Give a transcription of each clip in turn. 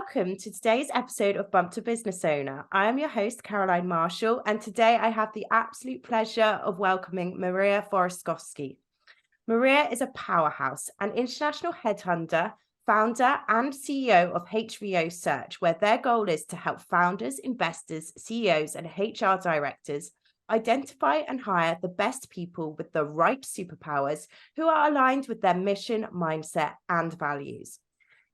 welcome to today's episode of Bump to Business Owner. I am your host, Caroline Marshall, and today I have the absolute pleasure of welcoming Maria Foreskowski. Maria is a powerhouse, an international headhunter, founder, and CEO of HVO Search, where their goal is to help founders, investors, CEOs, and HR directors identify and hire the best people with the right superpowers who are aligned with their mission, mindset, and values.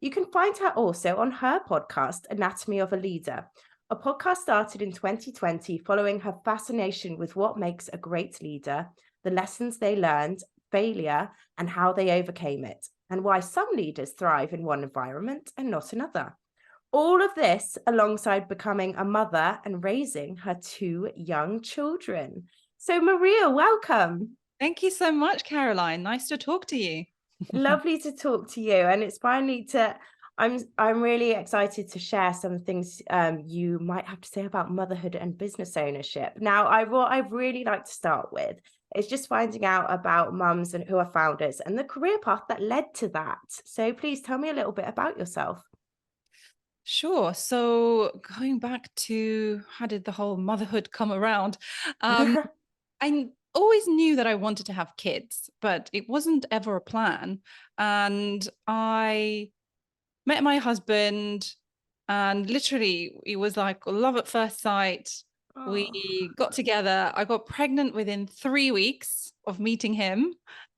You can find her also on her podcast, Anatomy of a Leader. A podcast started in 2020 following her fascination with what makes a great leader, the lessons they learned, failure, and how they overcame it, and why some leaders thrive in one environment and not another. All of this alongside becoming a mother and raising her two young children. So, Maria, welcome. Thank you so much, Caroline. Nice to talk to you. Lovely to talk to you, and it's finally I'm really excited to share some things you might have to say about motherhood and business ownership. Now, what I'd really like to start with is just finding out about mums and who are founders and the career path that led to that. So please tell me a little bit about yourself. Sure. So going back to how did the whole motherhood come around? I always knew that I wanted to have kids, but it wasn't ever a plan. And I met my husband, and literally it was like love at first sight. We got together. I got pregnant within 3 weeks of meeting him.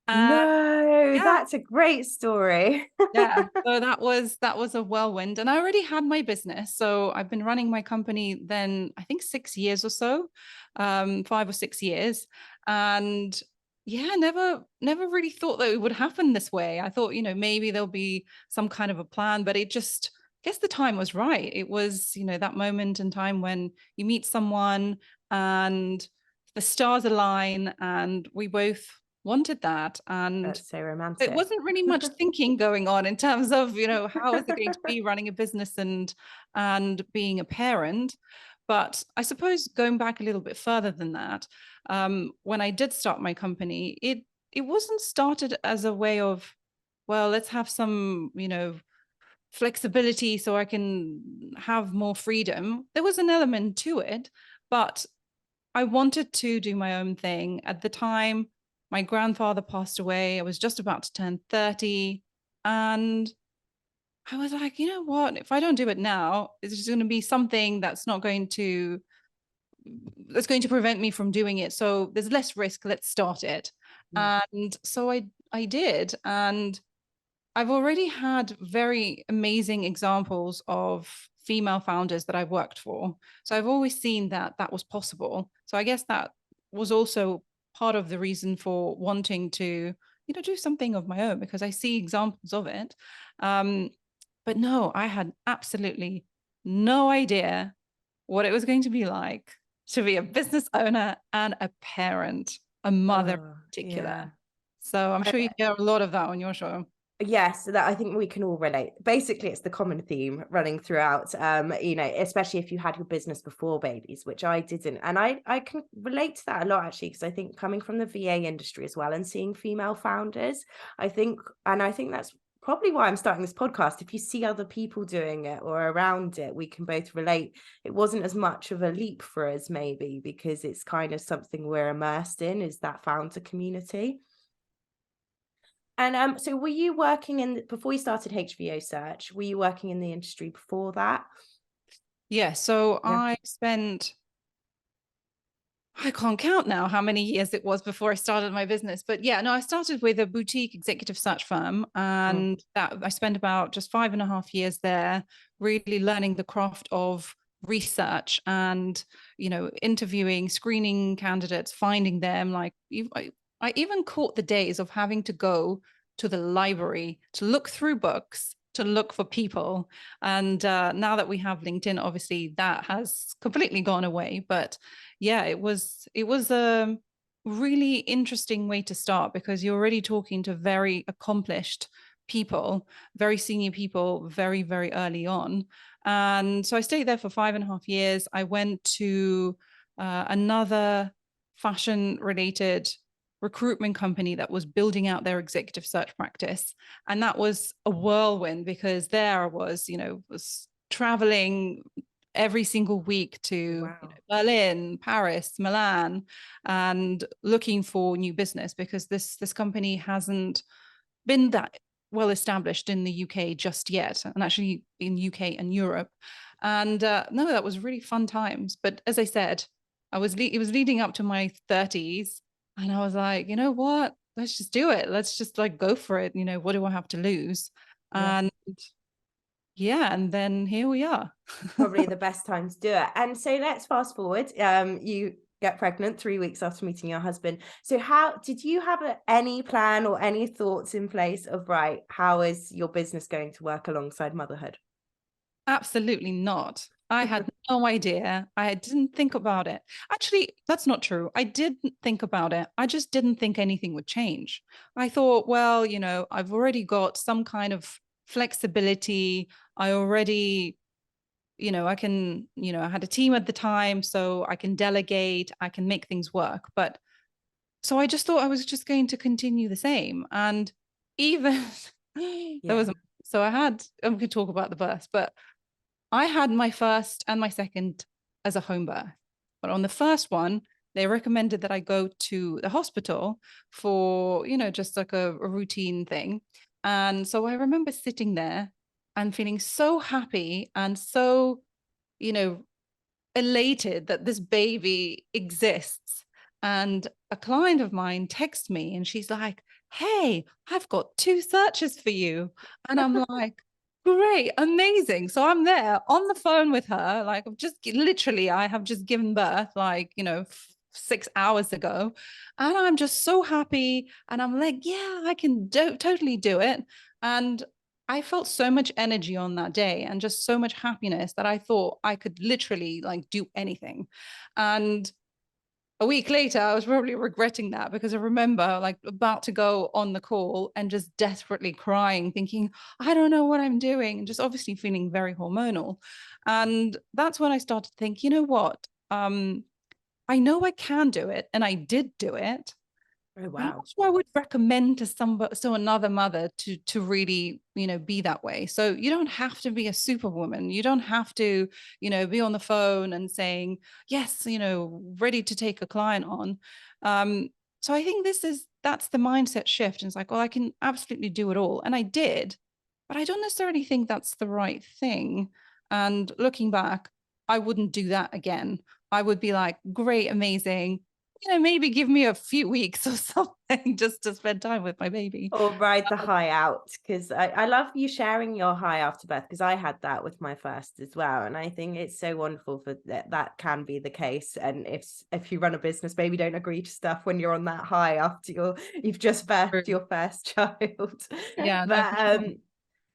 And No, yeah, that's a great story. yeah, so that was a whirlwind, and I already had my business. So I've been running my company then I think 6 years or so, 5 or 6 years, and yeah, never really thought that it would happen this way. I thought, maybe there'll be some kind of a plan, but it just, I guess the time was right. It was, that moment in time when you meet someone and the stars align, and we both wanted that. And That's so it romantic. wasn't really much thinking going on in terms of, how is it going to be running a business and being a parent. But I suppose going back a little bit further than that, when I did start my company, it wasn't started as a way of, well, let's have some, flexibility so I can have more freedom. There was an element to it, but I wanted to do my own thing. At the time, my grandfather passed away. I was just about to turn 30. And I was like, you know what? If I don't do it now, it's just going to be something that's going to prevent me from doing it. So there's less risk. Let's start it. Mm. And so I did. And I've already had very amazing examples of female founders that I've worked for. So I've always seen that that was possible. So I guess that was also part of the reason for wanting to, do something of my own, because I see examples of it. But no, I had absolutely no idea what it was going to be like to be a business owner and a parent, a mother in particular. Yeah. So I'm sure you hear a lot of that on your show. Yes, that I think we can all relate. Basically, it's the common theme running throughout, especially if you had your business before babies, which I didn't. And I can relate to that a lot, actually, because I think coming from the VA industry as well and seeing female founders, I think that's probably why I'm starting this podcast. If you see other people doing it or around it, we can both relate. It wasn't as much of a leap for us, maybe, because it's kind of something we're immersed in, is that founder community. And so were you working before you started HVO Search, were you working in the industry before that? Yeah, so Yeah. I can't count now how many years it was before I started my business. But yeah, no, I started with a boutique executive search firm, Mm. and that I spent about just 5.5 years there, really learning the craft of research and, interviewing, screening candidates, finding them. I even caught the days of having to go to the library to look through books, to look for people. And now that we have LinkedIn, obviously that has completely gone away. But yeah, it was a really interesting way to start, because you're already talking to very accomplished people, very senior people, very, very early on. And so I stayed there for 5.5 years. I went to another fashion related recruitment company that was building out their executive search practice. And that was a whirlwind, because there I was traveling every single week to Wow. Berlin, Paris, Milan, and looking for new business, because this company hasn't been that well established in the UK just yet, and actually in UK and Europe. And no, that was really fun times. But as I said, it was leading up to my 30s, and I was like, you know what? Let's just do it. Let's just like go for it. What do I have to lose? Yeah. And yeah, and then here we are. Probably the best time to do it. And so let's fast forward. You get pregnant 3 weeks after meeting your husband. So how did you have any plan or any thoughts in place of, right, how is your business going to work alongside motherhood? Absolutely not. I had no idea. I didn't think about it. Actually, that's not true. I didn't think about it. I just didn't think anything would change. I thought, well, I've already got some kind of flexibility. I already, I can, I had a team at the time, so I can delegate, I can make things work. But so I just thought I was just going to continue the same. And even there Yeah. was, so I'm going to talk about the birth, but I had my first and my second as a home birth. But on the first one, they recommended that I go to the hospital for, just like a routine thing. And so I remember sitting there and feeling so happy and so, you know, elated that this baby exists. And a client of mine texts me and she's like, "Hey, I've got two searches for you." And I'm like, "Great, amazing." So I'm there on the phone with her. Like, I have just given birth, like, 6 hours ago. And I'm just so happy. And I'm like, yeah, I can totally do it. And I felt so much energy on that day and just so much happiness that I thought I could literally like do anything. And a week later, I was probably regretting that, because I remember like about to go on the call and just desperately crying, thinking, I don't know what I'm doing, and just obviously feeling very hormonal. And that's when I started to think, you know what? I know I can do it, and I did do it. Oh, And wow. that's what I would recommend to another mother to really, be that way. So you don't have to be a superwoman. You don't have to, be on the phone and saying, yes, ready to take a client on. So I think that's the mindset shift. And it's like, well, I can absolutely do it all. And I did, but I don't necessarily think that's the right thing. And looking back, I wouldn't do that again. I would be like, great, amazing, maybe give me a few weeks or something just to spend time with my baby. Or ride the high out, because I love you sharing your high after birth, because I had that with my first as well. And I think it's so wonderful for that can be the case. And if you run a business, maybe don't agree to stuff when you're on that high after you've just birthed True. your first child. Yeah, no, for But sure.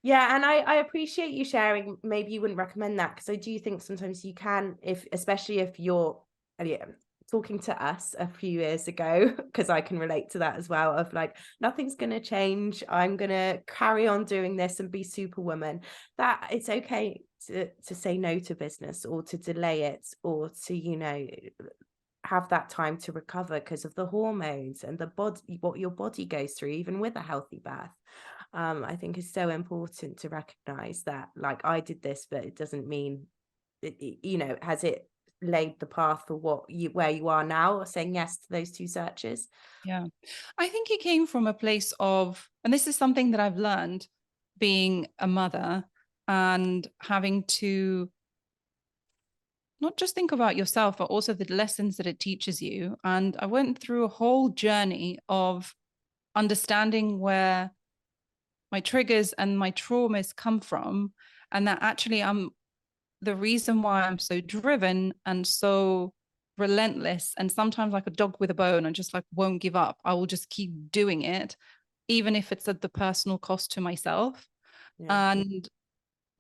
yeah, and I appreciate you sharing. Maybe you wouldn't recommend that, because I do think sometimes you can, if especially if you're yeah, talking to us a few years ago, because I can relate to that as well, of like, nothing's going to change. I'm going to carry on doing this and be superwoman. That it's okay to say no to business, or to delay it, or to, have that time to recover because of the hormones and the body, what your body goes through, even with a healthy birth. I think is so important to recognize that, like, I did this, but it doesn't mean has it laid the path for where you are now, or saying yes to those two searches? Yeah. I think it came from a place of, and this is something that I've learned being a mother and having to not just think about yourself, but also the lessons that it teaches you. And I went through a whole journey of understanding where my triggers and my traumas come from, and that actually the reason why I'm so driven and so relentless, and sometimes like a dog with a bone, and just like won't give up. I will just keep doing it, even if it's at the personal cost to myself. Yeah. And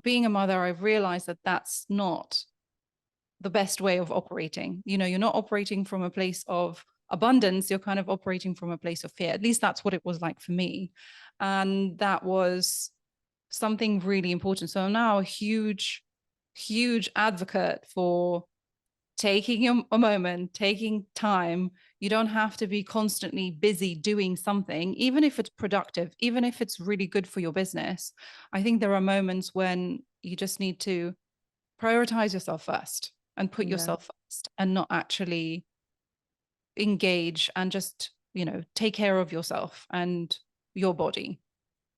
being a mother, I've realized that that's not the best way of operating. You're not operating from a place of abundance, you're kind of operating from a place of fear. At least that's what it was like for me. And that was something really important. So I'm now a huge, huge advocate for taking a moment, taking time. You don't have to be constantly busy doing something, even if it's productive, even if it's really good for your business. I think there are moments when you just need to prioritize yourself first and put Yeah. yourself first, and not actually engage and just, take care of yourself and your body.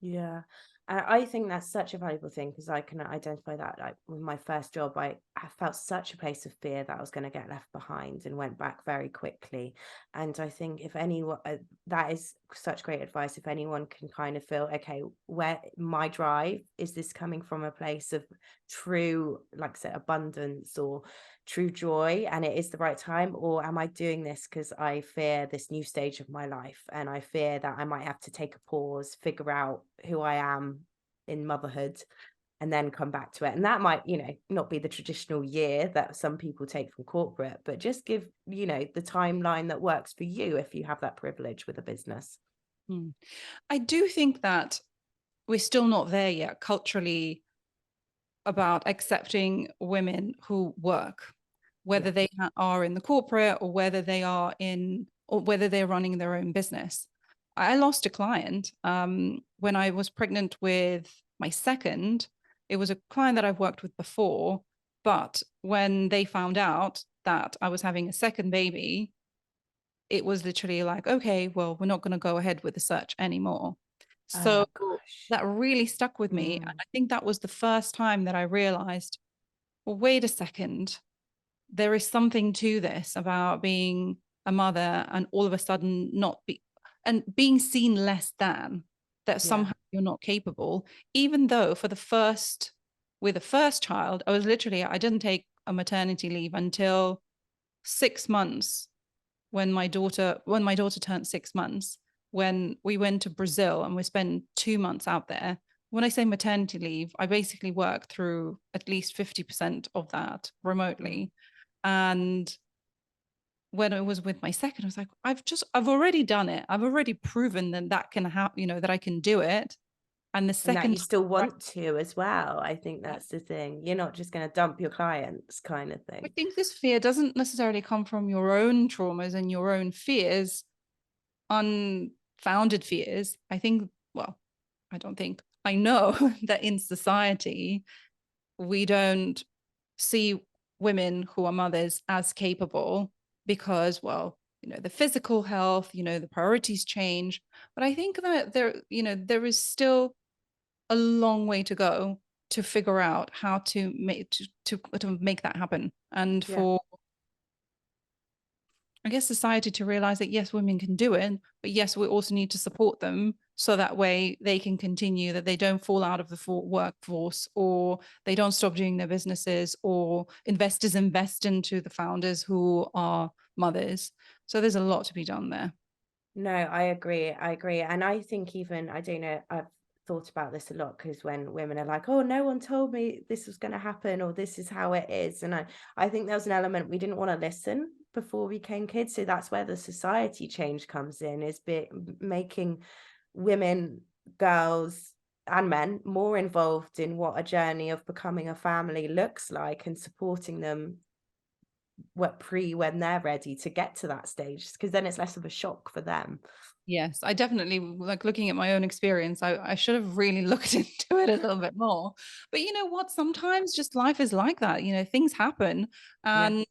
Yeah. I think that's such a valuable thing because I can identify that, like with my first job, I felt such a place of fear that I was going to get left behind and went back very quickly. And I think if anyone, that is such great advice. If anyone can kind of feel, okay, where my drive, is this coming from a place of true, like I said, abundance or true joy, and it is the right time, or am I doing this because I fear this new stage of my life and I fear that I might have to take a pause, figure out who I am in motherhood, and then come back to it. And that might, not be the traditional year that some people take from corporate, but just give, the timeline that works for you if you have that privilege with a business. I do think that we're still not there yet culturally about accepting women who work, whether Yeah. they are in the corporate or whether they are in, or whether they're running their own business. I lost a client when I was pregnant with my second. It was a client that I've worked with before, but when they found out that I was having a second baby, it was literally like, okay, well, we're not going to go ahead with the search anymore. So Oh gosh. that really stuck with me. And Mm, I think that was the first time that I realized, well, wait a second, there is something to this about being a mother and all of a sudden not be, and being seen less than, that yeah. somehow you're not capable, even though with the first child, I didn't take a maternity leave until 6 months, when my daughter turned 6 months, when we went to Brazil and we spent 2 months out there. When I say maternity leave, I basically worked through at least 50% of that Mm. remotely. And when I was with my second, I was like, I've already done it. I've already proven that can happen, that I can do it. And the And that you second still time, want to as well. I think that's the thing. You're not just going to dump your clients kind of I thing. think this fear doesn't necessarily come from your own traumas and your own fears, unfounded fears. I think, well, I don't think, I know that in society, we don't see women who are mothers as capable because, well, the physical health, the priorities change. But I think that there is still a long way to go to figure out how to make that happen. And Yeah. for, I guess, society to realize that yes, women can do it, but yes, we also need to support them so that way they can continue, that they don't fall out of the workforce, or they don't stop doing their businesses, or investors invest into the founders who are mothers. So there's a lot to be done there. No, I agree. I agree. And I think even, I don't know, I've thought about this a lot because when women are like, oh, no one told me this was going to happen or this is how it is. And I think there was an element we didn't want to listen before we became kids. So that's where the society change comes in, is making women, girls, and men more involved in what a journey of becoming a family looks like and supporting them when they're ready to get to that stage, because then it's less of a shock for them. Yes, I definitely, like, looking at my own experience, I should have really looked into it a little bit more. But you know what? Sometimes just life is like that. Things happen. Yeah. And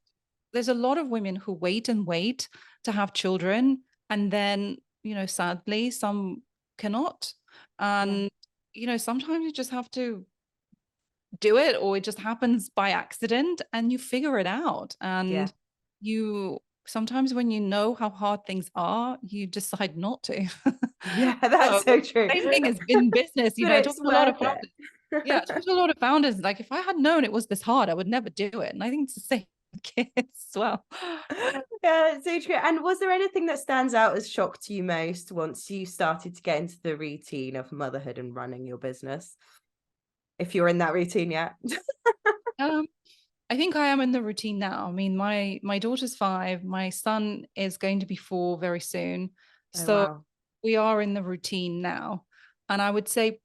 there's a lot of women who wait and wait to have children. And then, sadly, some cannot. Yeah. And, sometimes you just have to do it, or it just happens by accident and you figure it out. Yeah. And you sometimes, when you know how hard things are, you decide not to. Yeah, So that's so true. same thing as in business. But I talk it's to a lot of worth founders. Yeah, I talk it. to a lot of founders. Like, if I had known it was this hard, I would never do it. And I think it's the same with kids as well. Yeah, it's so true. And was there anything that stands out as shock to you most once you started to get into the routine of motherhood and running your business? If you're in that routine yet. Um, I think I am in the routine now. I mean, my daughter's 5, my son is going to be 4 very soon. Oh, So wow. we are in the routine now. And I'd say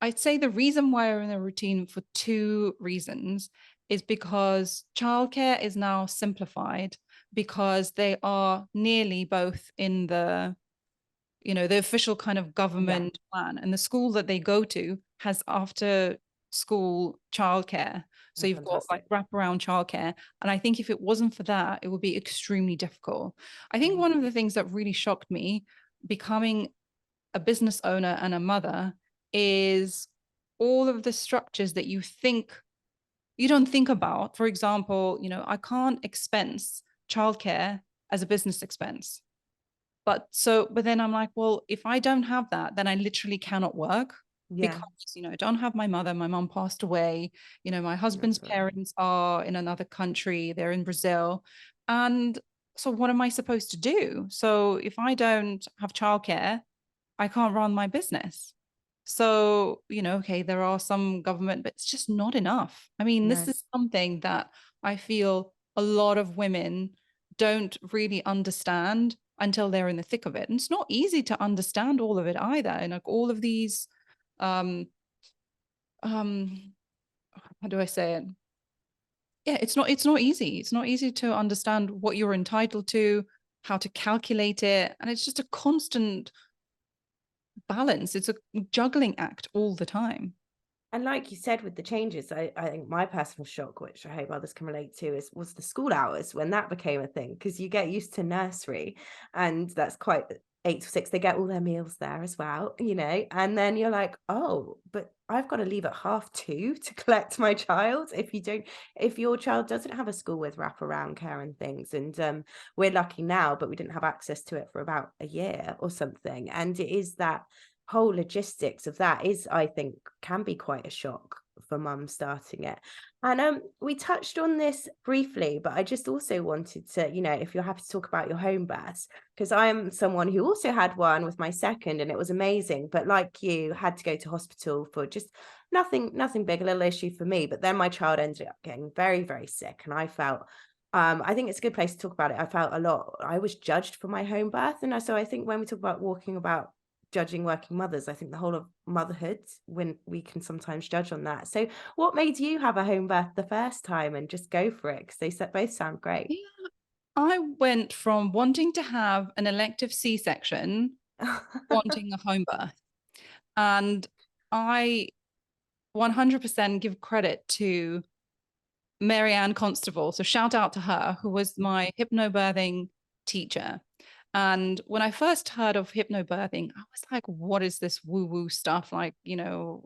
the reason why we're in the routine, for 2 reasons, is because childcare is now simplified, because they are nearly both in the official kind of Yeah. government plan, and the school that they go to has after school childcare. So Oh, you've got like fantastic. wraparound childcare. And I think if it wasn't for that, it would be extremely difficult. I think Mm. one of the things that really shocked me becoming a business owner and a mother is all of the structures that you don't think about. For example, I can't expense childcare as a business expense. But then I'm like, well, if I don't have that, then I literally cannot work Yeah, because, I don't have my mother. My mom passed away. My husband's that's right. parents are in another country. They're in Brazil. And so what am I supposed to do? So if I don't have childcare, I can't run my business. So, okay, there are some government, but it's just not enough. I mean, this No. is something that I feel a lot of women don't really understand until they're in the thick of it. And it's not easy to understand all of it either. And like all of these, um, um, how do I say it? Yeah, it's not easy. It's not easy to understand what you're entitled to, how to calculate it. And it's just a constant balance. It's a juggling act all the time. And like you said, with the changes, I think my personal shock, which I hope others can relate to, was the school hours when that became a thing. Because you get used to nursery, and that's quite 8 to 6. They get all their meals there as well, and then you're like, oh, but I've got to leave at 2:30 to collect my child. If your child doesn't have a school with wraparound care and things, and we're lucky now, but we didn't have access to it for about a year or something, and it is that whole logistics of that is, I think, can be quite a shock for mum starting it. And we touched on this briefly, but I just also wanted to, if you're happy to talk about your home births, because I am someone who also had one with my second and it was amazing, but like you, had to go to hospital for just nothing big, a little issue for me. But then my child ended up getting very, very sick, and I felt I think it's a good place to talk about it. I was judged for my home birth. So I think when we talk about walking about judging working mothers, I think the whole of motherhood, when we can sometimes judge on that. So what made you have a home birth the first time and just go for it? Because both sound great. Yeah, I went from wanting to have an elective C-section, wanting a home birth. And I 100% give credit to Marianne Constable. So shout out to her, who was my hypnobirthing teacher. And when I first heard of hypnobirthing, I was like, what is this woo-woo stuff? Like,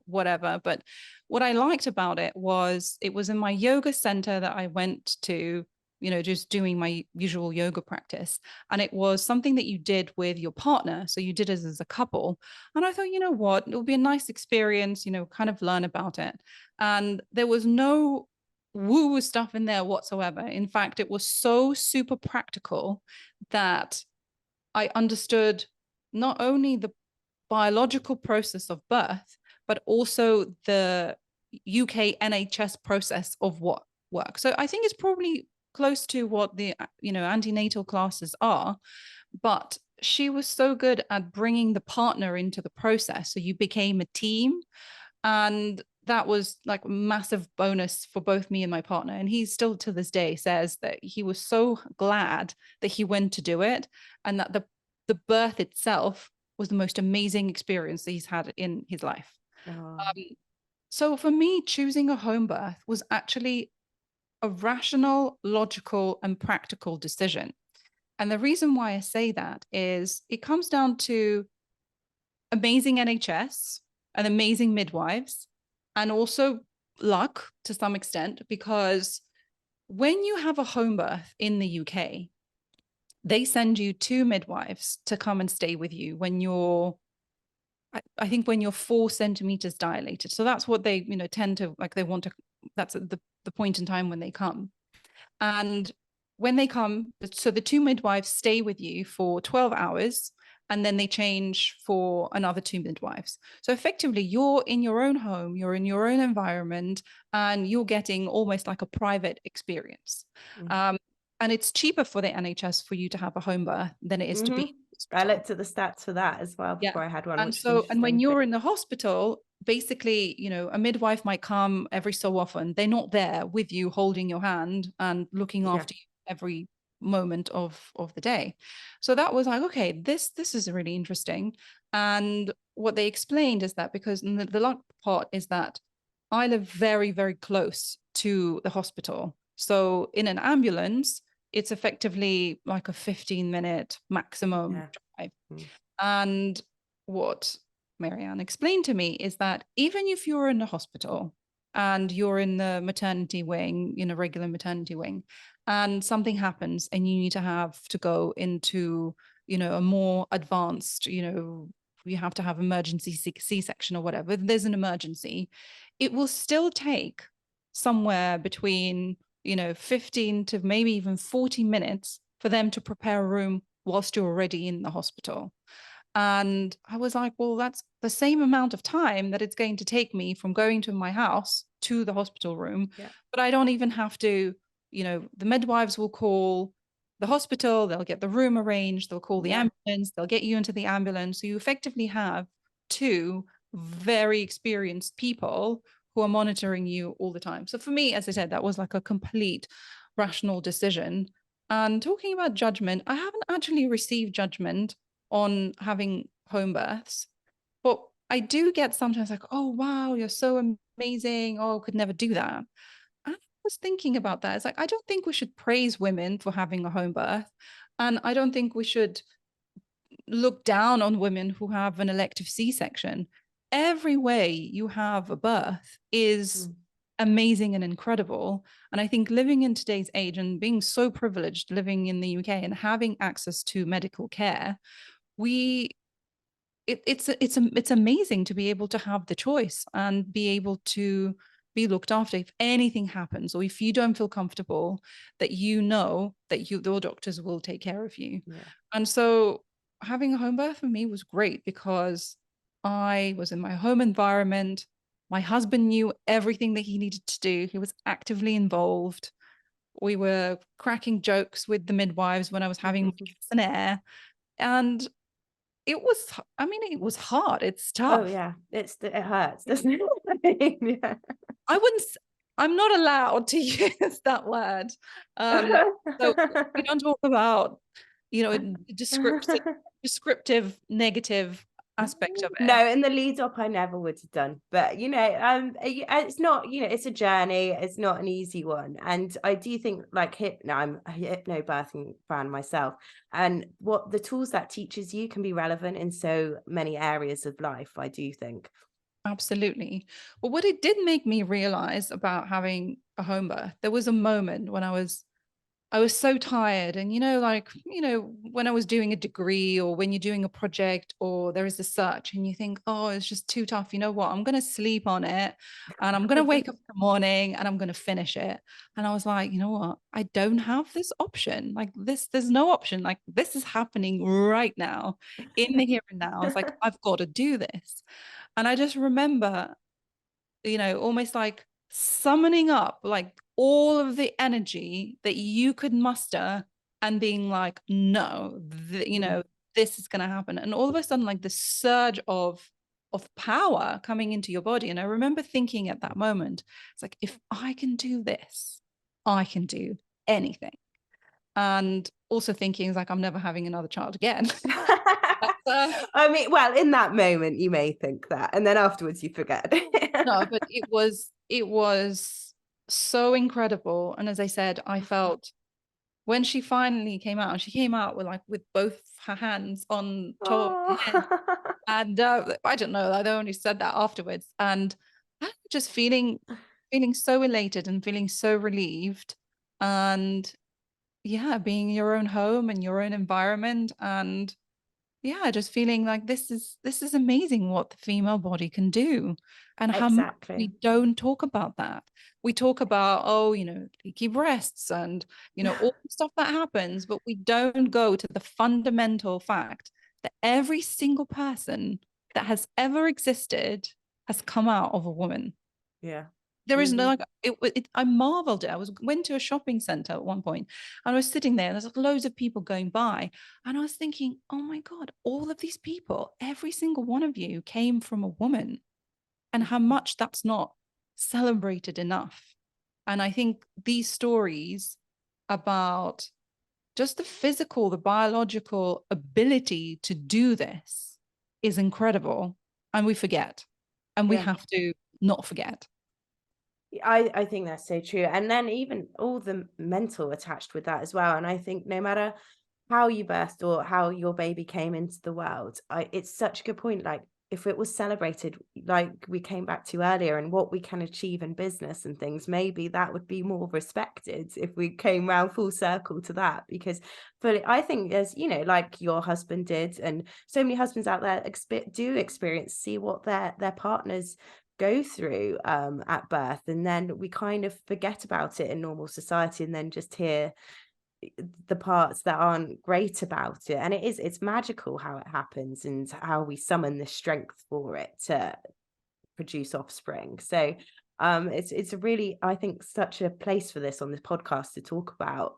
whatever. But what I liked about it was in my yoga center that I went to, just doing my usual yoga practice. And it was something that you did with your partner. So you did it as a couple. And I thought, you know what, it would be a nice experience, kind of learn about it. And there was no woo-woo stuff in there whatsoever. In fact, it was so super practical that I understood not only the biological process of birth, but also the UK NHS process of what works. So I think it's probably close to what the antenatal classes are, but she was so good at bringing the partner into the process. So you became a team, and that was like a massive bonus for both me and my partner. And he still to this day says that he was so glad that he went to do it, and that the birth itself was the most amazing experience that he's had in his life. Oh, So for me, choosing a home birth was actually a rational, logical, and practical decision. And the reason why I say that is it comes down to amazing NHS and amazing midwives, and also luck to some extent, because when you have a home birth in the UK, they send you two midwives to come and stay with you when I think when you're 4 centimeters dilated. So that's what they, tend to like, they want to, that's the point in time when they come. And when they come, so the two midwives stay with you for 12 hours, and then they change for another two midwives. So effectively, you're in your own home, you're in your own environment, and you're getting almost like a private experience. mm. Um, and it's cheaper for the NHS for you to have a home birth than it is to be in I hospital. looked at the stats for that as well Yeah. before I had one, And which is so, and when interesting. you're in the hospital, basically, a midwife might come every so often. They're not there with you, holding your hand and looking Yeah. after you every moment of the day. So that was like, okay, this is really interesting. And what they explained is that because the luck part is that I live very, very close to the hospital. So in an ambulance, it's effectively like a 15-minute maximum Yeah. drive. Mm. And what Marianne explained to me is that even if you're in the hospital and you're in the maternity wing, regular maternity wing, and something happens and you need to have to go into, a more advanced, you have to have emergency C-section or whatever, there's an emergency, it will still take somewhere between, 15 to maybe even 40 minutes for them to prepare a room whilst you're already in the hospital. And I was like, well, that's the same amount of time that it's going to take me from going to my house to the hospital room. Yeah. But I don't even have to, the midwives will call the hospital, they'll get the room arranged, they'll call the ambulance, they'll get you into the ambulance. So you effectively have two very experienced people who are monitoring you all the time. So for me, as I said, that was like a complete rational decision. And talking about judgment, I haven't actually received judgment on having home births, but I do get sometimes like, oh, wow, you're so amazing. Oh, could never do that. And I was thinking about that. It's like, I don't think we should praise women for having a home birth. And I don't think we should look down on women who have an elective C-section. Every way you have a birth is amazing and incredible. And I think living in today's age and being so privileged living in the UK and having access to medical care, it's amazing to be able to have the choice and be able to be looked after if anything happens, or if you don't feel comfortable, that your doctors will take care of you. Yeah. And so having a home birth for me was great because I was in my home environment. My husband knew everything that he needed to do. He was actively involved. We were cracking jokes with the midwives when I was having gas and air. And it was hard. It's Oh tough. yeah, it hurts, doesn't it? Yeah. I wouldn't, I'm not allowed to use that word. So we don't talk about, descriptive negative aspect of it. No, in the lead up, I never would have done. But it's not, it's a journey. It's not an easy one, and I do think like I'm a hypnobirthing fan myself, and what the tools that teaches you can be relevant in so many areas of life. I do think. Absolutely. But what it did make me realize about having a home birth, there was a moment when I was so tired. And, when I was doing a degree or when you're doing a project or there is a search and you think, oh, it's just too tough. You know what? I'm going to sleep on it and I'm going to wake up in the morning and I'm going to finish it. And I was like, you know what? I don't have this option. Like there's no option. Like this is happening right now in the here and now. I was like, I've got to do this. And I just remember, almost like summoning up like all of the energy that you could muster and being like, no, this is going to happen. And all of a sudden, like the surge of power coming into your body. And I remember thinking at that moment, it's like, if I can do this, I can do anything. And also thinking like, I'm never having another child again. I mean, well, in that moment you may think that, and then afterwards you forget. No, but it was so incredible. And as I said, I felt when she finally came out, and she came out with both her hands on top of my head. Oh. And I don't know, I only said that afterwards. And I just feeling so elated and feeling so relieved. And yeah, being in your own home and your own environment, and yeah, just feeling like this is amazing what the female body can do, and how much we Exactly. don't talk about that. We talk about, oh, leaky breasts and all the stuff that happens, but we don't go to the fundamental fact that every single person that has ever existed has come out of a woman. Yeah. There is no, like I marveled at. Went to a shopping center at one point and I was sitting there and there's like loads of people going by. And I was thinking, oh my God, all of these people, every single one of you came from a woman, and how much that's not celebrated enough. And I think these stories about just the physical, the biological ability to do this is incredible. And we forget, and we Yeah. have to not forget. I think that's so true. And then even all the mental attached with that as well. And I think no matter how you birthed or how your baby came into the world, it's such a good point. Like if it was celebrated, like we came back to earlier, and what we can achieve in business and things, maybe that would be more respected if we came round full circle to that. Because but I think there's, like your husband did, and so many husbands out there do experience, see what their partners go through at birth, and then we kind of forget about it in normal society and then just hear the parts that aren't great about it. And it's magical how it happens and how we summon the strength for it to produce offspring. So it's a really, I think, such a place for this on this podcast to talk about,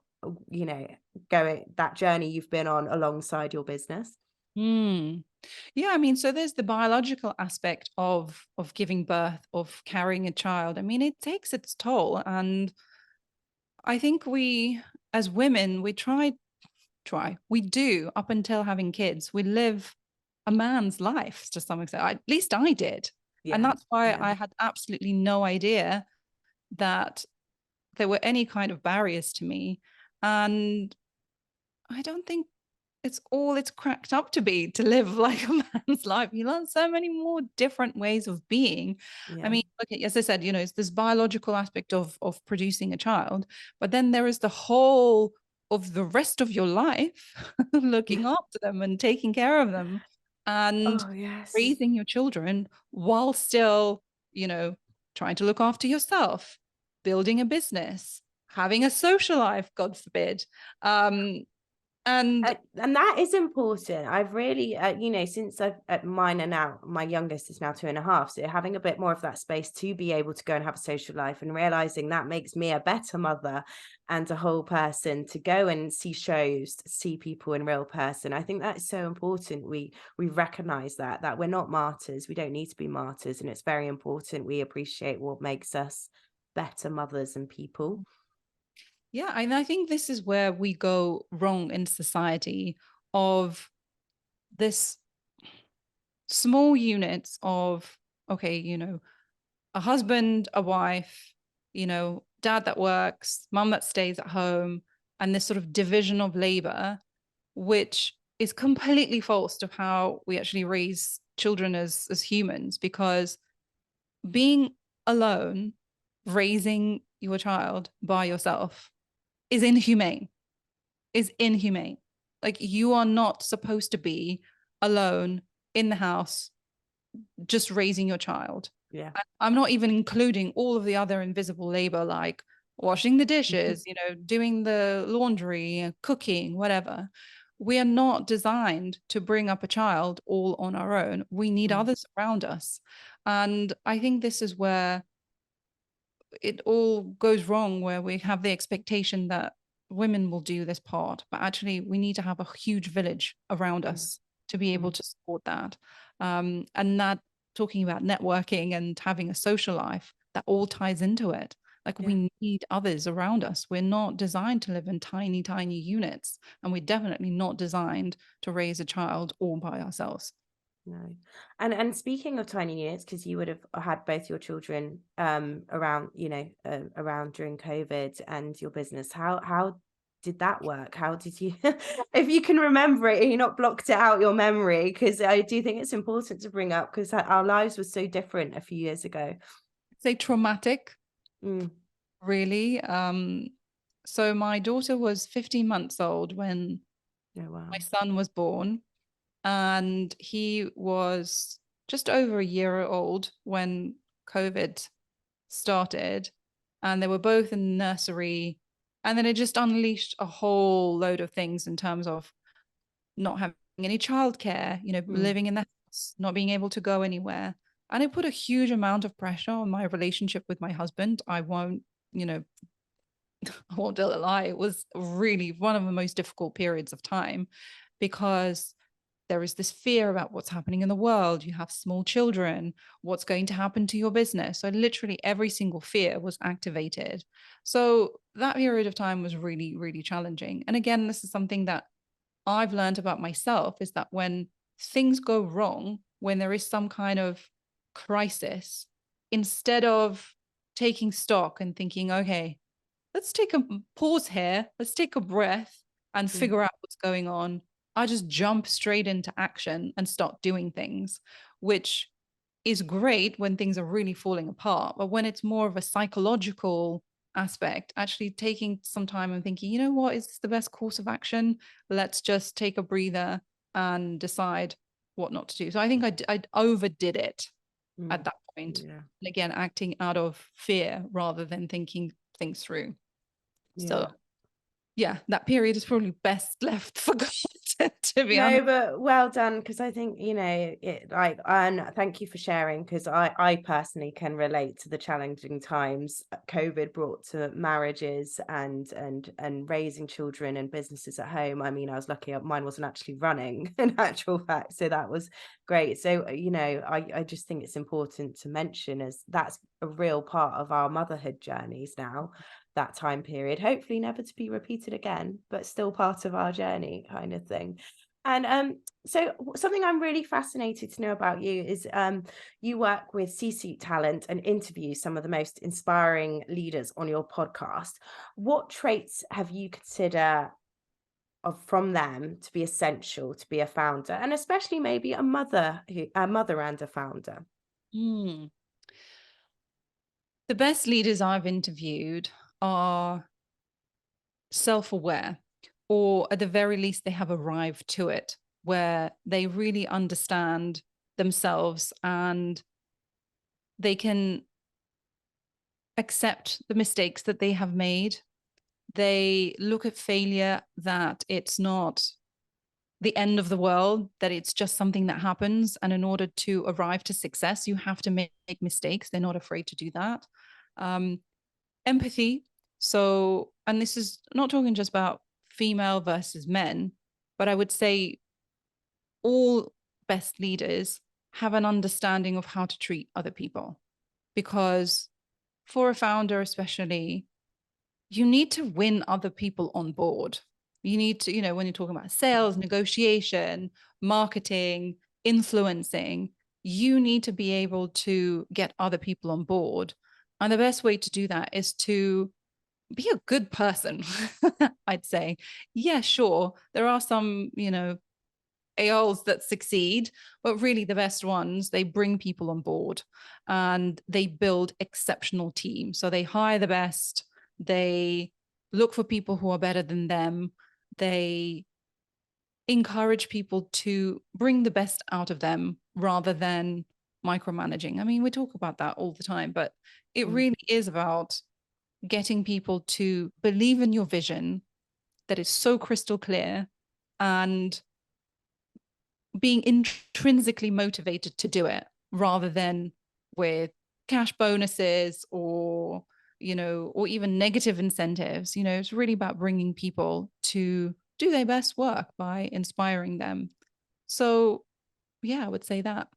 you know going that journey you've been on alongside your business. Mm. Yeah, I mean, so there's the biological aspect of giving birth, of carrying a child. I mean, it takes its toll, and I think we, as women, we we do up until having kids. We live a man's life to some extent. At least I did, and Yeah, that's why yeah. I had absolutely no idea that there were any kind of barriers to me, and I don't think it's all it's cracked up to be to live like a man's life. You learn so many more different ways of being. I Yeah. mean, okay, as I said, it's this biological aspect of producing a child, but then there is the whole of the rest of your life, looking after them and taking care of them and Oh, yes. raising your children while still, you know, trying to look after yourself, building a business, having a social life, God forbid. Um, and And that is important. I've really, since mine are now, my youngest is now 2.5. So having a bit more of that space to be able to go and have a social life, and realizing that makes me a better mother and a whole person, to go and see shows, to see people in real person. I think that's so important. We recognize that we're not martyrs. We don't need to be martyrs. And it's very important we appreciate what makes us better mothers and people. yeah, and I think this is where we go wrong in society of this small units of, okay, a husband, a wife, dad that works, mum that stays at home, and this sort of division of labor, which is completely false to how we actually raise children as humans, because being alone, raising your child by yourself is inhumane is inhumane. Like you are not supposed to be alone in the house just raising your child. Yeah. I'm not even including all of the other invisible labor like washing the dishes, doing the laundry, cooking, whatever. We are not designed to bring up a child all on our own. We need Mm, others around us. And I think this is where it all goes wrong, where we have the expectation that women will do this part, but actually we need to have a huge village around mm, us to be able mm. to support that. And that, talking about networking and having a social life, that all ties into it. Like Yeah. we need others around us. We're not designed to live in tiny, tiny units, and we're definitely not designed to raise a child all by ourselves. No. And speaking of tiny units, because you would have had both your children around, around during COVID and your business, how did that work? How did you, if you can remember it and you're not blocked it out your memory? Because I do think it's important to bring up, because our lives were so different a few years ago. Say traumatic, Mm. really. So my daughter was 15 months old when Oh, wow. my son was born, and he was just over a year old when COVID started, and they were both in nursery. And then it just unleashed a whole load of things in terms of not having any childcare, Mm. living in the house, not being able to go anywhere. And it put a huge amount of pressure on my relationship with my husband. You know, I won't tell a lie. It was really one of the most difficult periods of time, because there is this fear about what's happening in the world. You have small children. What's going to happen to your business? So literally every single fear was activated. So that period of time was really, really challenging. And again, this is something that I've learned about myself, is that when things go wrong, when there is some kind of crisis, instead of taking stock and thinking, okay, let's take a pause here, let's take a breath and figure out what's going on, I just jump straight into action and start doing things, which is great when things are really falling apart. But when it's more of a psychological aspect, actually taking some time and thinking, you know what, is this the best course of action? Let's just take a breather and decide what not to do. So I think I overdid it at that point. Yeah. And again, acting out of fear rather than thinking things through. Yeah. So yeah, that period is probably best left forgotten, to be No, honest. but well done, because I think, you know, it like, and thank you for sharing, because I personally can relate to the challenging times COVID brought to marriages and raising children and businesses at home. I mean, I was lucky mine wasn't actually running in actual fact, so that was great. So, you know, I just think it's important to mention, as that's a real part of our motherhood journeys now, that time period, hopefully never to be repeated again, but still part of our journey, kind of thing. And so something I'm really fascinated to know about you is you work with C-suite talent and interview some of the most inspiring leaders on your podcast. What traits have you consider from them to be essential to be a founder, and especially maybe a mother and a founder? Hmm. The best leaders I've interviewed are self-aware, or at the very least, they have arrived to it, where they really understand themselves and they can accept the mistakes that they have made. They look at failure that it's not the end of the world, that it's just something that happens. And in order to arrive to success, you have to make mistakes. They're not afraid to do that. Empathy. So, and this is not talking just about female versus men, but I would say all best leaders have an understanding of how to treat other people. Because for a founder, especially, you need to win other people on board. You need to, you know, when you're talking about sales, negotiation, marketing, influencing, you need to be able to get other people on board. And the best way to do that is to be a good person, I'd say. Yeah, sure. There are some, you know, AOs that succeed, but really the best ones, they bring people on board and they build exceptional teams. So they hire the best, they look for people who are better than them, they encourage people to bring the best out of them rather than micromanaging. I mean, we talk about that all the time, but it really is about getting people to believe in your vision that is so crystal clear and being intrinsically motivated to do it rather than with cash bonuses or, you know, or even negative incentives. You know, it's really about bringing people to do their best work by inspiring them. So yeah, I would say that.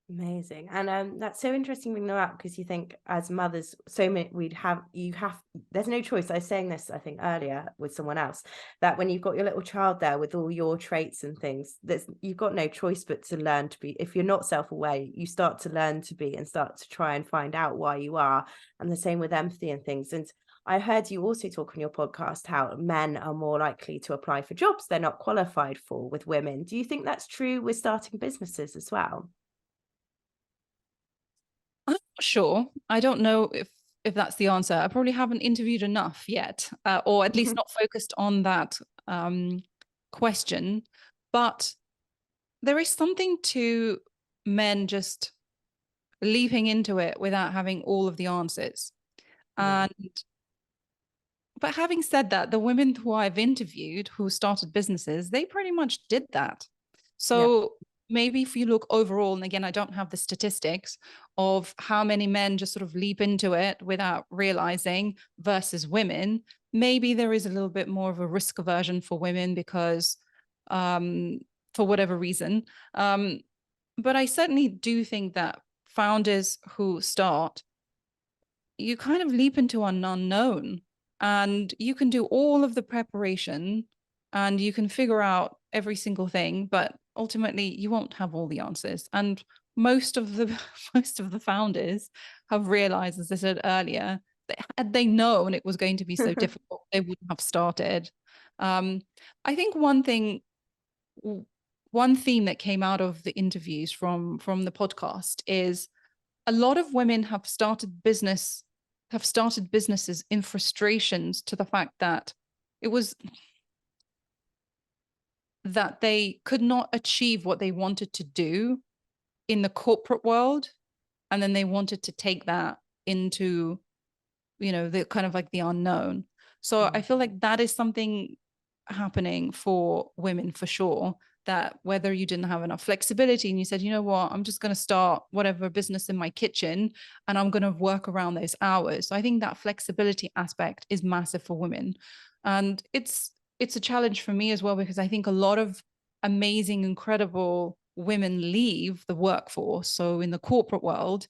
Amazing. And that's so interesting bringing that up, because you think as mothers, so many there's no choice. I was saying this, I think, earlier with someone else, that when you've got your little child there with all your traits and things, you've got no choice but to learn to be. If you're not self-aware, you start to learn to be and start to try and find out why you are. And the same with empathy and things. And I heard you also talk on your podcast how men are more likely to apply for jobs they're not qualified for with women. Do you think that's true with starting businesses as well? I'm not sure. I don't know if that's the answer. I probably haven't interviewed enough yet, or at least not focused on that question. But there is something to men just leaping into it without having all of the answers. Yeah. And but having said that, the women who I've interviewed who started businesses, they pretty much did that. Yeah. So maybe if you look overall, and again, I don't have the statistics of how many men just sort of leap into it without realizing versus women, maybe there is a little bit more of a risk aversion for women because for whatever reason. But I certainly do think that founders who start, you kind of leap into an unknown and you can do all of the preparation and you can figure out every single thing, but ultimately you won't have all the answers. And most of the most of the founders have realized, as I said earlier, that had they known it was going to be so difficult, they wouldn't have started. I think one theme that came out of the interviews from the podcast is a lot of women have started businesses in frustrations to the fact that it was that they could not achieve what they wanted to do in the corporate world, and then they wanted to take that into, the kind of like the unknown. So I feel like that is something happening for women for sure, that whether you didn't have enough flexibility and you said, you know what, I'm just going to start whatever business in my kitchen and I'm going to work around those hours. So I think that flexibility aspect is massive for women. And it's a challenge for me as well, because I think a lot of amazing, incredible women leave the workforce, so in the corporate world,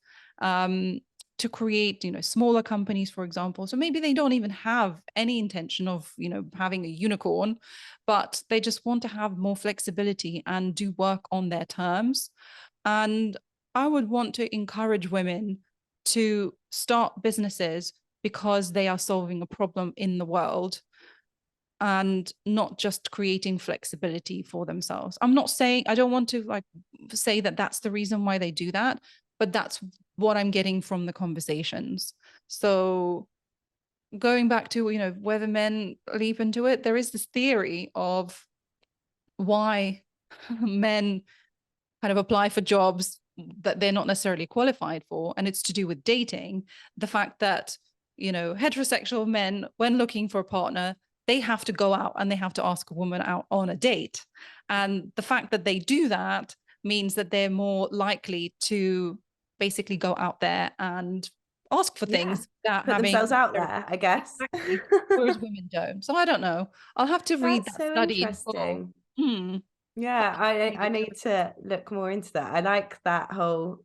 to create, smaller companies, for example. So maybe they don't even have any intention of, having a unicorn, but they just want to have more flexibility and do work on their terms. And I would want to encourage women to start businesses because they are solving a problem in the world and not just creating flexibility for themselves. I'm not saying, I don't want to say that that's the reason why they do that, but that's what I'm getting from the conversations. So going back to, whether men leap into it, there is this theory of why men kind of apply for jobs that they're not necessarily qualified for. And it's to do with dating. The fact that, heterosexual men, when looking for a partner, they have to go out and they have to ask a woman out on a date. And the fact that they do that means that they're more likely to basically go out there and ask for things that put themselves out there, I guess. Exactly. Whereas women don't. So I don't know. I'll have to read That's that so study in full. interesting. Yeah, I need to look more into that. I like that whole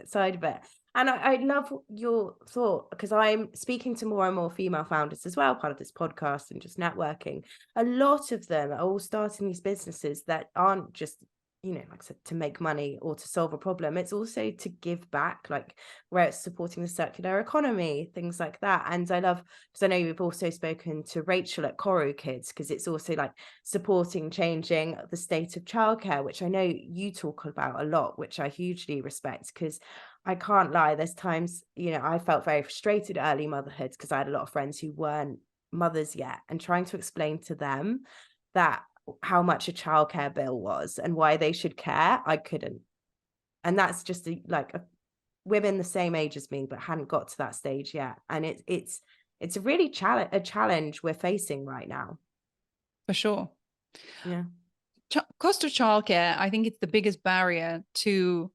side of it. And I love your thought, because I'm speaking to more and more female founders as well, part of this podcast and just networking. A lot of them are all starting these businesses that aren't just, like I said, to make money or to solve a problem. It's also to give back, like where it's supporting the circular economy, things like that. And I love, because I know you've also spoken to Rachel at Koru Kids, because it's also like supporting changing the state of childcare, which I know you talk about a lot, which I hugely respect, because I can't lie, there's times, I felt very frustrated early motherhood because I had a lot of friends who weren't mothers yet, and trying to explain to them that how much a childcare bill was and why they should care, I couldn't. And that's just women the same age as me but hadn't got to that stage yet. And it's a really challenge we're facing right now. For sure. Yeah. Cost of childcare, I think it's the biggest barrier to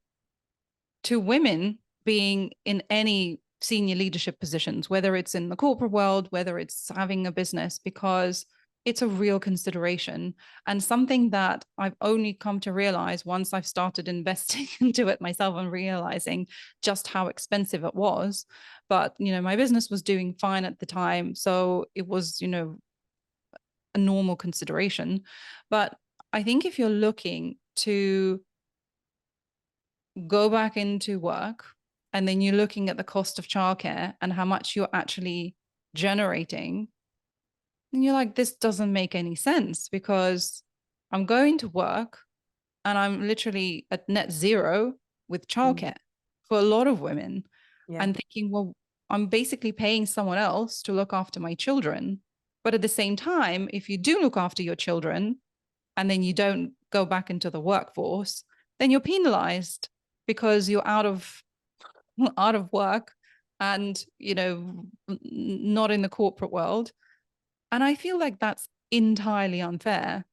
women being in any senior leadership positions, whether it's in the corporate world, whether it's having a business, because it's a real consideration and something that I've only come to realize once I've started investing into it myself and realizing just how expensive it was. But, my business was doing fine at the time. So it was, a normal consideration. But I think if you're looking to go back into work and then you're looking at the cost of childcare and how much you're actually generating, and you're like, this doesn't make any sense, because I'm going to work and I'm literally at net zero with childcare for a lot of women. Yeah. And thinking, well, I'm basically paying someone else to look after my children. But at the same time, if you do look after your children and then you don't go back into the workforce, then you're penalized because you're out of work and, not in the corporate world. And I feel like that's entirely unfair.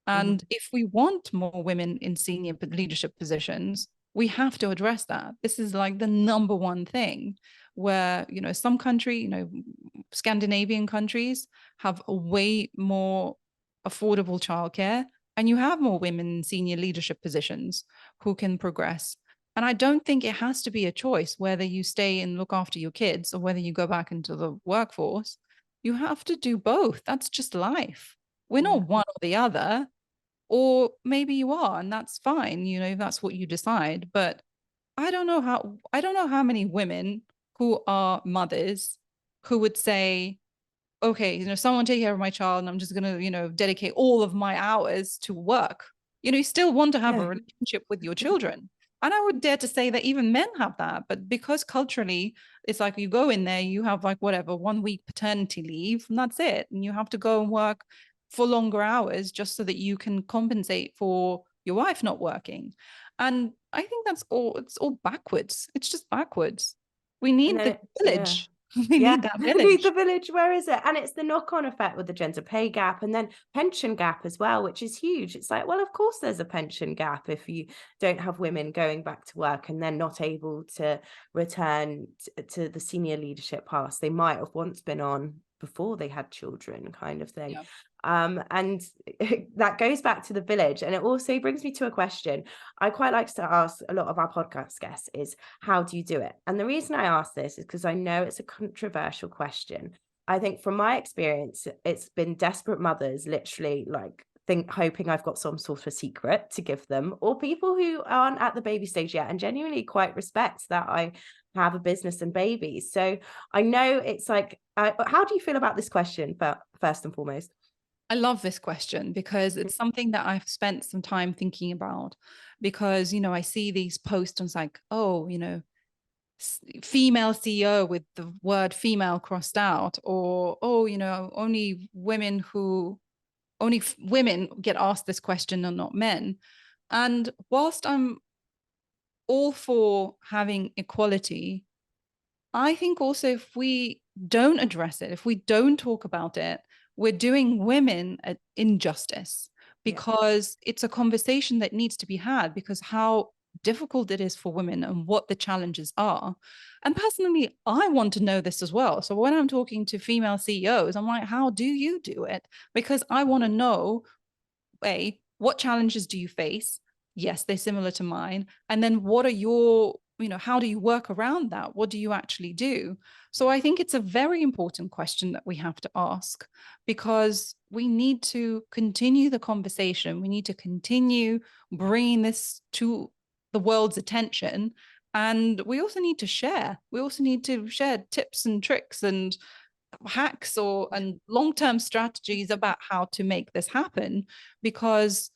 And if we want more women in senior leadership positions, we have to address that. This is like the number one thing, where, some country, Scandinavian countries have a way more affordable childcare, and you have more women in senior leadership positions who can progress. And I don't think it has to be a choice whether you stay and look after your kids or whether you go back into the workforce. You have to do both. That's just life. We're not one or the other. Or maybe you are, and that's fine, if that's what you decide. But I don't know how many women who are mothers who would say, okay, someone take care of my child and I'm just going to, dedicate all of my hours to work. You still want to have a relationship with your children. And I would dare to say that even men have that. But because culturally, it's like you go in there, you have like whatever, 1 week paternity leave, and that's it. And you have to go and work for longer hours just so that you can compensate for your wife not working. And I think it's all backwards. It's just backwards. We need the village. We need that village. Need the village. Where is it? And it's the knock-on effect with the gender pay gap and then pension gap as well, which is huge. It's like, well, of course there's a pension gap if you don't have women going back to work and then not able to return to the senior leadership paths they might have once been on before they had children, kind of thing. Yeah. And that goes back to the village. And it also brings me to a question I quite like to ask a lot of our podcast guests is, how do you do it? And the reason I ask this is because I know it's a controversial question. I think from my experience, it's been desperate mothers literally like hoping I've got some sort of secret to give them, or people who aren't at the baby stage yet and genuinely quite respect that I have a business and babies. So I know it's like, how do you feel about this question first and foremost? I love this question because it's something that I've spent some time thinking about, because, I see these posts and it's like, oh, female CEO with the word female crossed out, or, oh, only women get asked this question and not men. And whilst I'm all for having equality, I think also if we don't address it, if we don't talk about it, we're doing women an injustice, because it's a conversation that needs to be had, because how difficult it is for women and what the challenges are. And personally, I want to know this as well. So when I'm talking to female CEOs, I'm like, how do you do it? Because I want to know, what challenges do you face? Yes, they're similar to mine. And then what are your, how do you work around that? What do you actually do? So I think it's a very important question that we have to ask, because we need to continue the conversation. We need to continue bringing this to the world's attention. And we also need to share. We also need to share tips and tricks and hacks and long-term strategies about how to make this happen, because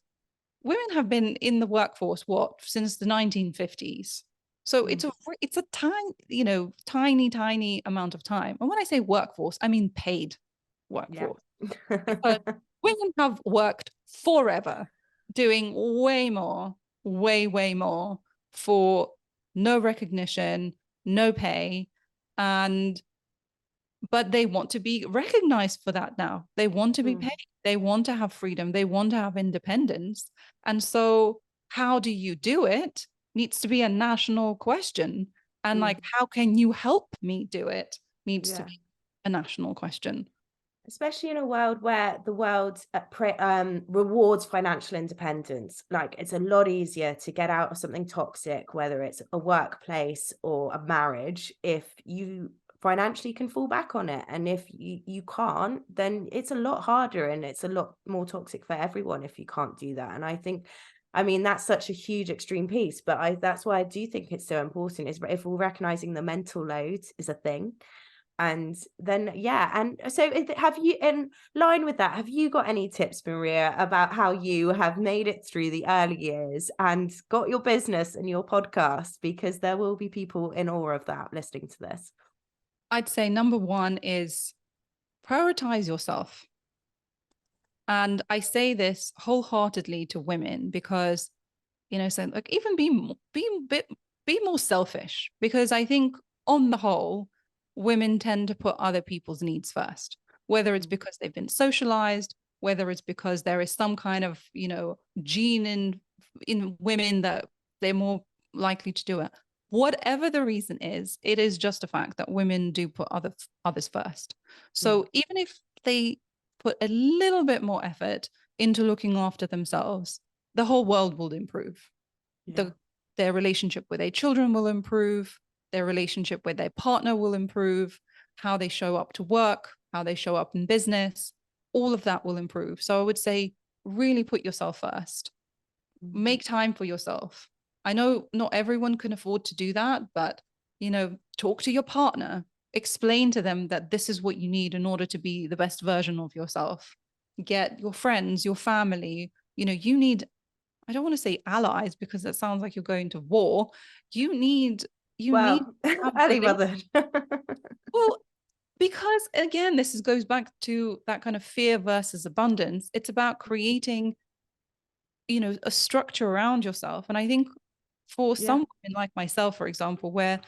women have been in the workforce since the 1950s. So it's a tiny amount of time. And when I say workforce, I mean paid workforce. Because women have worked forever, doing way more, way more, for no recognition, no pay, but they want to be recognized for that now. They want to be paid. They want to have freedom. They want to have independence. And so how do you do it needs to be a national question. And like, how can you help me do it needs to be a national question. Especially in a world where the world rewards financial independence. Like, it's a lot easier to get out of something toxic, whether it's a workplace or a marriage, if you financially can fall back on it. And if you can't, then it's a lot harder and it's a lot more toxic for everyone if you can't do that. And I think, that's such a huge extreme piece, but that's why I do think it's so important, is if we're recognizing the mental load is a thing. And then, and so have you, in line with that, have you got any tips, Maria, about how you have made it through the early years and got your business and your podcast? Because there will be people in awe of that listening to this. I'd say number one is prioritize yourself. And I say this wholeheartedly to women because, so like, even be more selfish, because I think on the whole, women tend to put other people's needs first, whether it's because they've been socialized, whether it's because there is some kind of, gene in women that they're more likely to do it. Whatever the reason is, it is just a fact that women do put others first. So even if they put a little bit more effort into looking after themselves, the whole world will improve. Their relationship with their children will improve. Their relationship with their partner will improve. How they show up to work, how they show up in business, all of that will improve. So I would say, really put yourself first. Make time for yourself. I know not everyone can afford to do that, but talk to your partner, explain to them that this is what you need in order to be the best version of yourself. Get your friends, your family, you need, I don't want to say allies because that sounds like you're going to war. You need to have early motherhood. well, because again, goes back to that kind of fear versus abundance. It's about creating, a structure around yourself. And I think for some women like myself, for example, where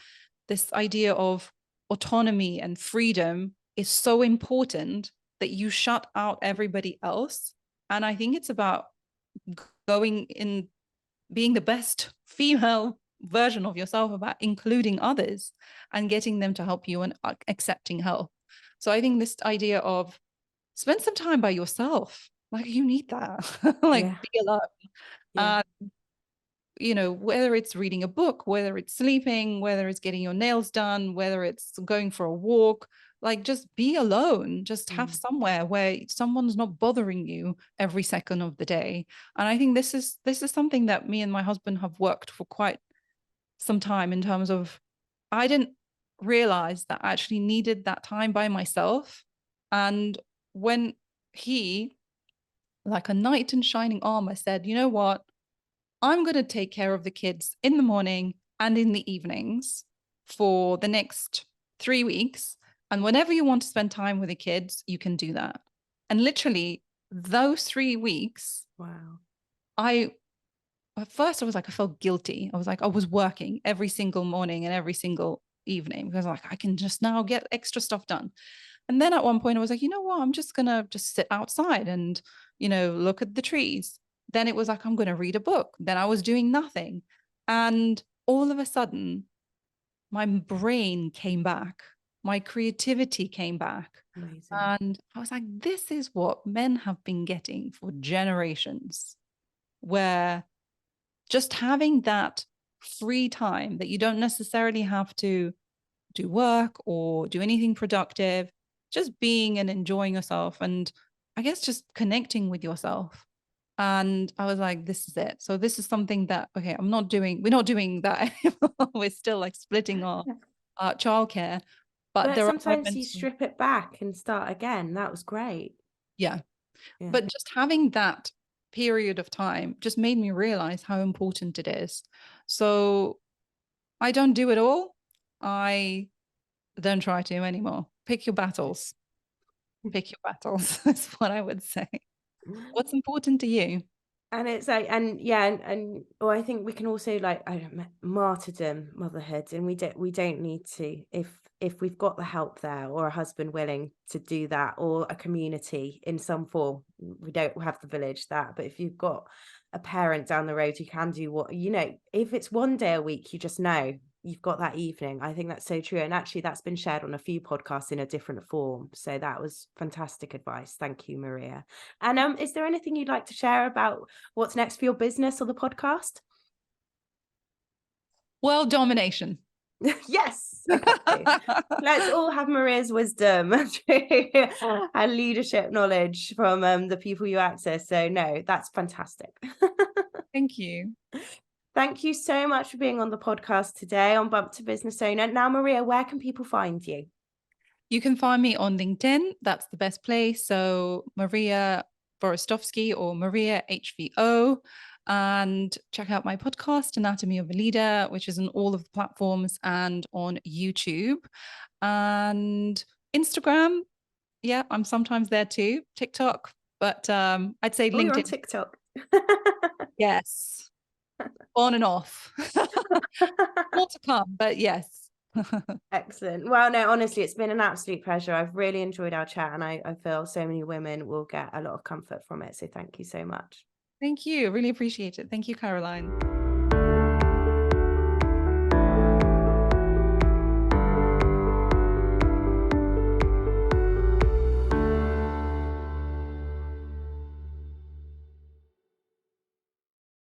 this idea of autonomy and freedom is so important that you shut out everybody else. And I think it's about going in, being the best female version of yourself, about including others and getting them to help you and accepting help. So I think this idea of spend some time by yourself, like you need that, be alone. Whether it's reading a book, whether it's sleeping, whether it's getting your nails done, whether it's going for a walk, like just be alone, just have somewhere where someone's not bothering you every second of the day. And I think this is something that me and my husband have worked for quite some time, in terms of, I didn't realize that I actually needed that time by myself. And when he, like a knight in shining armor, said, you know what, I'm going to take care of the kids in the morning and in the evenings for the next 3 weeks. And whenever you want to spend time with the kids, you can do that. And literally those 3 weeks, at first I was like, I felt guilty. I was like, I was working every single morning and every single evening because I can just now get extra stuff done. And then at one point I was like, you know what, I'm just going to just sit outside and, look at the trees. Then it was like, I'm going to read a book. Then I was doing nothing. And all of a sudden, my brain came back. My creativity came back. Amazing. And I was like, this is what men have been getting for generations, where just having that free time that you don't necessarily have to do work or do anything productive, just being and enjoying yourself, and I guess just connecting with yourself. And I was like, this is it. So this is something that, okay, we're not doing that anymore. We're still like splitting our childcare. But there sometimes you strip it back and start again. That was great. Yeah. But just having that period of time just made me realize how important it is. So I don't do it all. I don't try to anymore. Pick your battles. Pick your battles. That's what I would say. What's important to you? And it's like, or I think we can also, like, I don't know, martyrdom motherhood, and we don't need to, if we've got the help there, or a husband willing to do that, or a community in some form. We don't have the village that, but if you've got a parent down the road who can do what, if it's one day a week, you just know you've got that evening. I think that's so true. And actually that's been shared on a few podcasts in a different form. So that was fantastic advice. Thank you, Maria. And is there anything you'd like to share about what's next for your business or the podcast? Well, domination. Yes. Okay. Let's all have Maria's wisdom and leadership knowledge from the people you access. So no, that's fantastic. Thank you. Thank you so much for being on the podcast today on Bump to Business Owner. Now, Maria, where can people find you? You can find me on LinkedIn. That's the best place. So Maria Borostovsky or Maria HVO. And check out my podcast, Anatomy of a Leader, which is on all of the platforms and on YouTube. And Instagram, yeah, I'm sometimes there too. TikTok, but I'd say LinkedIn. You're on TikTok. Yes. On and off. More to come, but yes. Excellent. Well, no, honestly, it's been an absolute pleasure. I've really enjoyed our chat, and I feel so many women will get a lot of comfort from it. So thank you so much. Thank you. Really appreciate it. Thank you, Caroline.